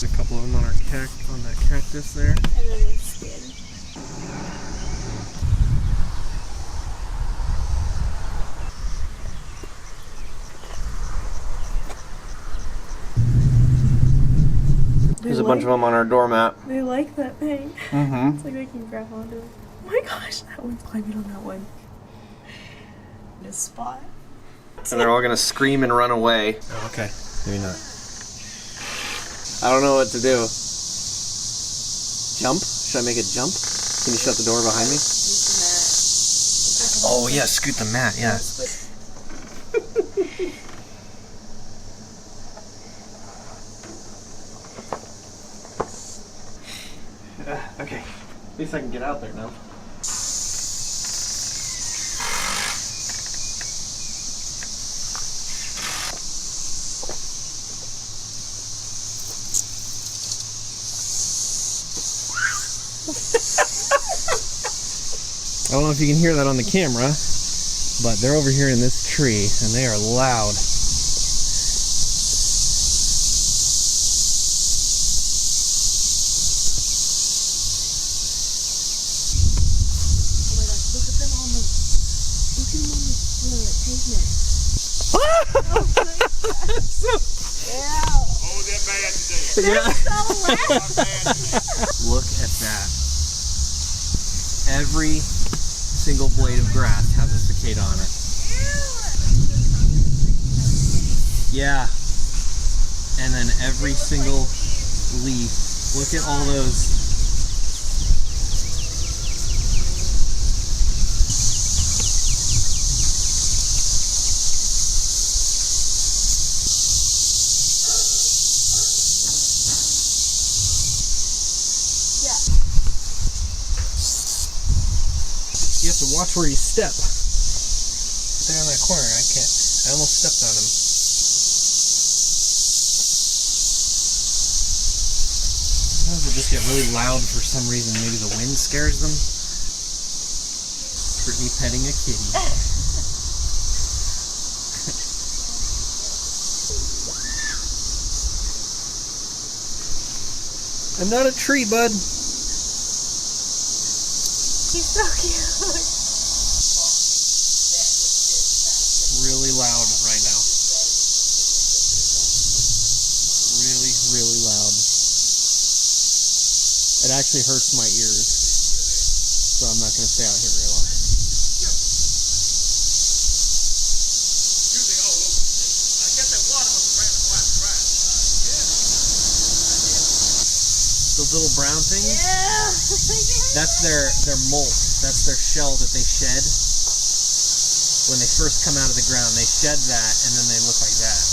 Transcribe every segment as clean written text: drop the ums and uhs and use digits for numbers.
A couple of them on our on that cactus there. And then the skin. There's a bunch of them on our doormat. They like that thing. Mm-hmm. It's like they can grab onto it. Oh my gosh, that one's climbing on that one. This spot. And they're all gonna scream and run away. Oh, okay, maybe not. I don't know what to do. Jump? Should I make it jump? Can you shut the door behind me? Oh yeah, scoot the mat, yeah. Okay, at least I can get out there now. I don't know if you can hear that on the camera, but they're over here in this tree and they are loud. Yeah. Look at that. Every single blade of grass has a cicada on it. Yeah. And then every single leaf. Look at all those. You have to watch where you step. Stay on that corner. I can't. I almost stepped on him. Sometimes they just get really loud for some reason. Maybe the wind scares them. Brittany petting a kitty. I'm not a tree, bud. He's so cute. Really loud right now. Really, really loud. It actually hurts my ears, so I'm not going to stay out here very long. Those little brown things? Yeah. That's their molt. That's their shell that they shed. When they first come out of the ground, they shed that and then they look like that.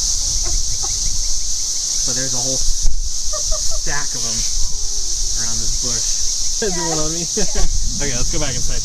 So there's a whole stack of them around this bush. Is there one on me? Okay, let's go back inside.